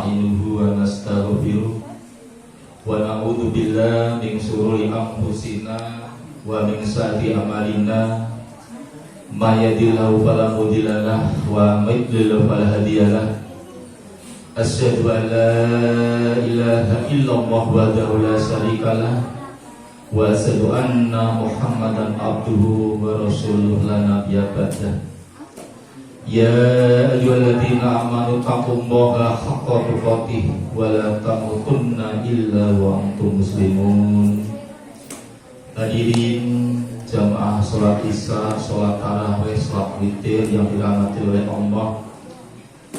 nasta'inuhu wa nastaghfiruh wa na'udzu billahi min shururi anfusina wa min sayyiati a'malina may yahdihillahu fala mudilla lahu wa may yudlil fala hadiya lahu asyhadu an la ilaha illallah wahdahu la syarika lahu wa asyhadu anna Muhammadan abduhu wa rasuluhu la nabiyya ba'dah. Ya ayyuhalladzina amanu taqullaha haqqa tuqatih wa la tamutunna illa wa antum muslimun. Hadirin jamaah salat Isya, salat tarawih, salat witir yang dirahmati oleh Allah.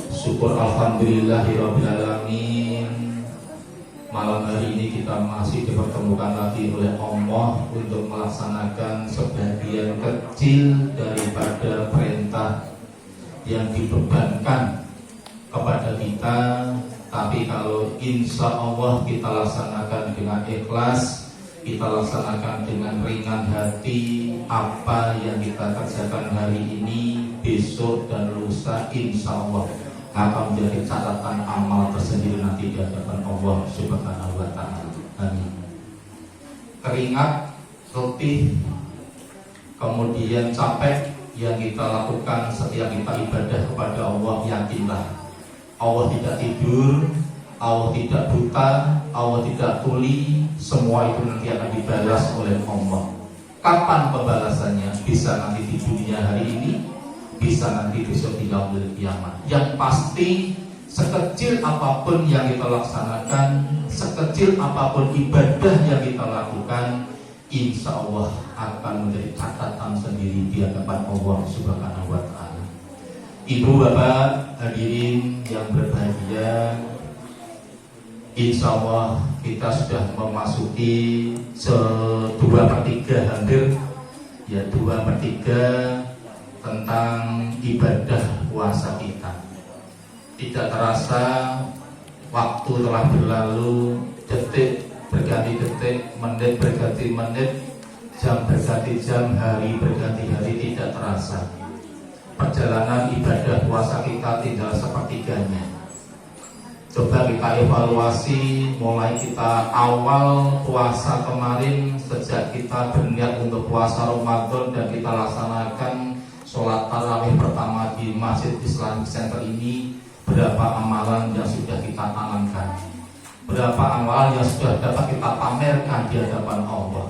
Syukur alhamdulillahirabbil alamin. Malam hari ini kita masih dipertemukan lagi oleh Allah untuk melaksanakan sebagian kecil daripada perintah yang dibebankan kepada kita, tapi kalau insya Allah kita laksanakan dengan ikhlas, kita laksanakan dengan ringan hati, apa yang kita kerjakan hari ini, besok dan lusa insya Allah akan menjadi catatan amal tersendiri nanti di hadapan Allah Subhanahu wa ta'ala. Amin. Keringat, letih, kemudian capek yang kita lakukan setiap kita ibadah kepada Allah, yakinlah Allah tidak tidur, Allah tidak buta, Allah tidak tuli, semua itu nanti akan dibalas oleh Allah. Kapan pembalasannya? Bisa nanti di dunia hari ini, bisa nanti besok di yaumul kiamat. Yang pasti sekecil apapun yang kita laksanakan, sekecil apapun ibadah yang kita lakukan, insya Allah akan menjadi catatan sendiri di hadapan Allah Subhanahu wa ta'ala. Ibu bapak hadirin yang berbahagia, insya Allah kita sudah memasuki 2/3 hampir, ya 2/3 tentang ibadah puasa kita. Tidak terasa waktu telah berlalu, detik berganti detik, menit berganti menit, jam berganti jam, hari berganti hari, tidak terasa. Perjalanan ibadah puasa kita tinggal sepertiganya. Coba kita evaluasi mulai kita awal puasa kemarin, sejak kita berniat untuk puasa Ramadan dan kita laksanakan sholat tarawih pertama di Masjid Islamic Center ini, berapa amalan yang sudah kita tanamkan, berapa amalan yang sudah dapat kita pamerkan di hadapan Allah,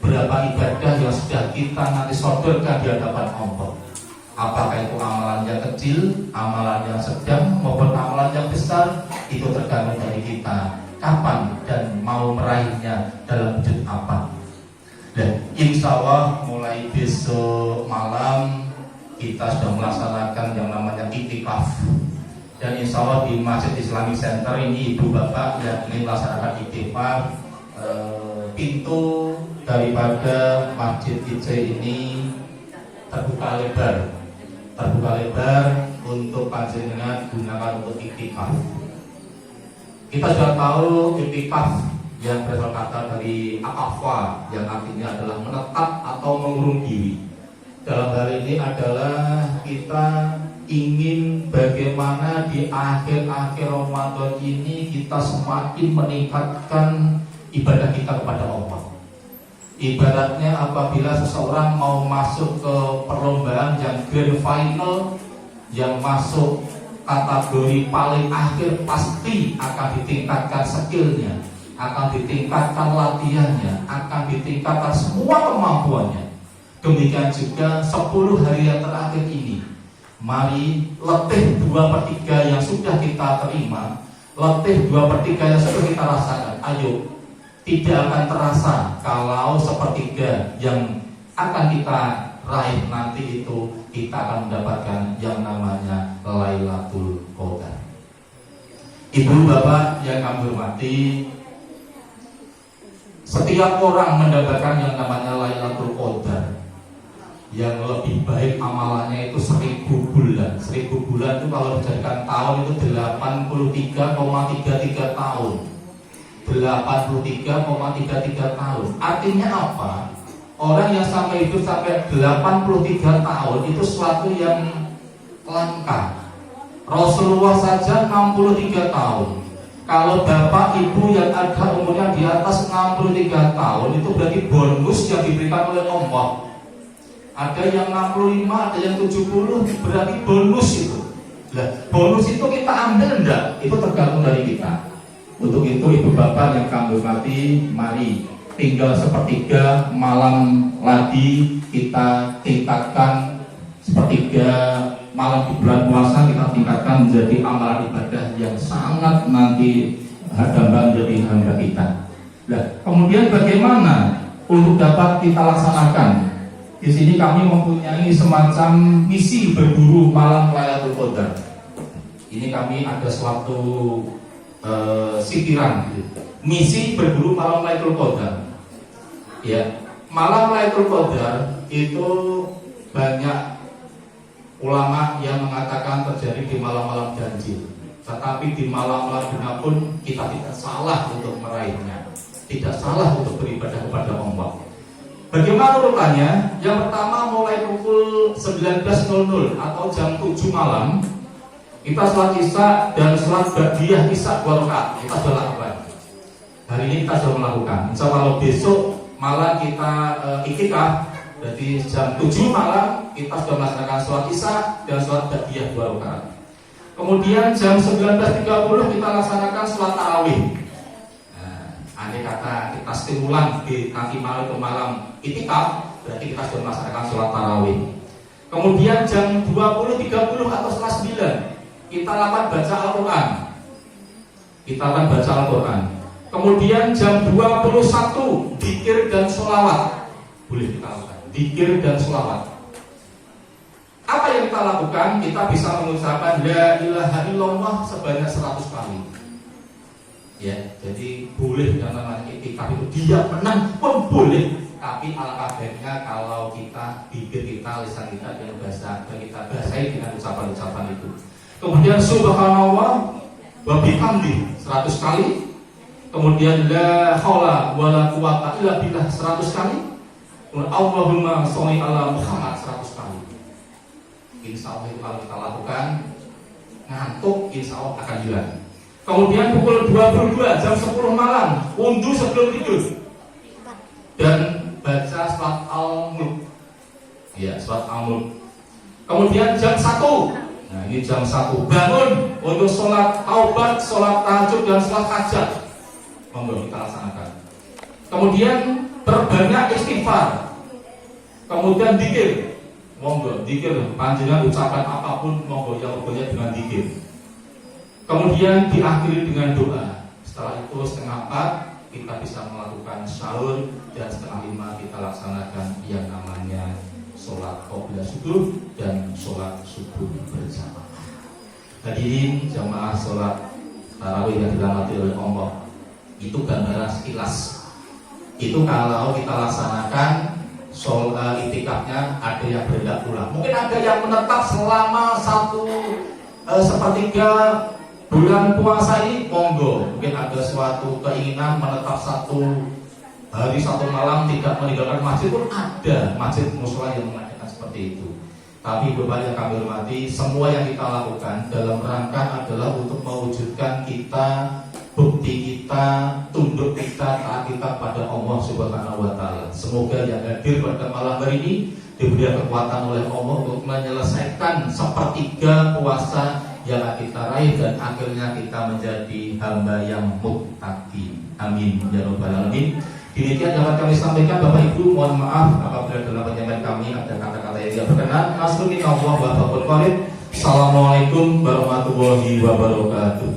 berapa ibadah yang sudah kita nanti sodorkan di hadapan Allah. Apakah itu amalan yang kecil, amalan yang sedang, maupun amalan yang besar, itu tergantung dari kita kapan dan mau meraihnya dalam wujud apa. Dan insya Allah mulai besok malam kita sudah melaksanakan yang namanya iktikaf. Dan insya Allah di Masjid Islamic Center ini ibu bapak yang ingin melaksanakan iktikaf, pintu daripada Masjid IC ini terbuka lebar untuk panjenengan gunakan untuk iktikaf. Kita sudah tahu iktikaf yang berasal kata dari akafa, yang artinya adalah menetap atau mengurung diri. Dalam hal ini adalah kita ingin bagaimana di akhir-akhir Ramadan ini kita semakin meningkatkan ibadah kita kepada Allah. Ibaratnya apabila seseorang mau masuk ke perlombaan yang grand final, yang masuk kategori paling akhir, pasti akan ditingkatkan skillnya, akan ditingkatkan latihannya, akan ditingkatkan semua kemampuannya. Demikian juga 10 hari yang terakhir ini, mari letih 2/3 yang sudah kita terima, letih 2/3 yang sudah kita rasakan, ayo, tidak akan terasa kalau 1/3 yang akan kita raih nanti itu kita akan mendapatkan yang namanya Lailatul Qadar. Ibu bapak yang kami hormati, setiap orang mendapatkan yang namanya Lailatul Qadar, yang lebih baik amalannya itu 1000 bulan. 1000 bulan itu kalau dijadikan tahun itu 83,33 tahun. 83,33 tahun. Artinya apa? Orang yang sampai hidup sampai 83 tahun itu suatu yang langka. Rasulullah saja 63 tahun. Kalau bapak ibu yang ada umurnya di atas 63 tahun, itu berarti bonus yang diberikan oleh Allah. Ada yang 65, ada yang 70, berarti bonus itu. Nah, bonus itu kita ambil enggak? Itu tergantung dari kita. Untuk itu ibu bapak yang kami hormati, mari tinggal sepertiga malam lagi kita tingkatkan, sepertiga malam di bulan puasa kita tingkatkan menjadi amalan ibadah yang sangat nanti hamba menjadi hamba kita. Nah, kemudian bagaimana untuk dapat kita laksanakan? Di sini kami mempunyai semacam misi berburu malam Lailatul Qadar. Ini kami ada suatu sitiran, misi berburu malam Lailatul Qadar. Ya, malam Lailatul Qadar itu banyak ulama yang mengatakan terjadi di malam-malam ganjil. Tetapi di malam-malam genap pun kita tidak salah untuk meraihnya, tidak salah untuk beribadah kepada Allah. Bagaimana urutannya? Yang pertama mulai pukul 19.00 atau jam 7 malam kita sholat isya dan sholat ba'diyah isya 2 rakaat. Kita sudah lakukan. Hari ini kita sudah melakukan. Insya Allah besok malam kita iktikaf. Jadi jam 7 malam kita sudah melaksanakan sholat isya dan sholat ba'diyah 2 rakaat. Kemudian jam 19.30 kita laksanakan sholat tarawih. Andai kata kita stimulan di nanti malam ke malam iktikaf, berarti kita sudah melaksanakan sholat tarawih. Kemudian jam 20.30 atau setengah 9 kita lakukan baca Al-Quran. Kita akan baca Al-Quran. Kemudian jam 21 dzikir dan sholawat. Boleh kita lakukan dzikir dan sholawat. Apa yang kita lakukan? Kita bisa mengucapkan la ilaha illallah sebanyak 100 kali. Ya, jadi boleh yang namanya iktikaf itu dia menang pun boleh. Tapi alangkah baiknya kalau kita bibir kita, lisan kita dan bahasa kita bahasai dengan ucapan-ucapan itu. Kemudian subhanallah wa bihamdi 100 kali. Kemudian la haula wala quwata illa billah 100 kali. Allahumma sholli ala Muhammad 100 kali. Insya Allah kalau kita lakukan, ngantuk insya Allah akan hilang. Kemudian pukul 22 jam 10 malam wudhu sebelum tidur dan baca surat Al-Mulk. Ya, surat Al-Mulk. Kemudian jam 1. Nah, ini jam 1 bangun untuk sholat taubat, sholat tahajud dan sholat hajat. Monggo kita laksanakan. Kemudian berbanyak istighfar. Kemudian dzikir. Monggo dzikir panjenengan ucapan apapun monggo yang berbanyak dengan dzikir. Kemudian diakhiri dengan doa. Setelah itu 3:30 kita bisa melakukan sahur dan 4:30 kita laksanakan yang namanya sholat qobliyah subuh dan sholat subuh berjamaah. Hadirin jamaah sholat tarawih yang dirahmati oleh Allah, itu gambaran sekilas. Itu kalau kita laksanakan sholat iktikafnya ada yang berendak pulang. Mungkin ada yang menetap selama sepertiga bulan puasa ini, monggo. Mungkin ada suatu keinginan menetap 1 hari 1 malam tidak meninggalkan masjid pun ada. Masjid mushola yang mengadakan seperti itu. Tapi Bapak yang kami hormati, semua yang kita lakukan dalam rangka adalah untuk mewujudkan kita, bukti kita, tunduk kita, taat kita pada Allah Subhanahu wa Ta'ala. Semoga yang hadir pada malam hari ini diberi kekuatan oleh Allah untuk menyelesaikan sepertiga puasa yang kita raih dan akhirnya kita menjadi hamba yang muttaqin. Amin ya rabbal alamin. Demikian dapat kami sampaikan Bapak Ibu, mohon maaf apabila dalam penyampaian kami ada kata-kata yang tidak berkenan. Assalamualaikum warahmatullahi wabarakatuh.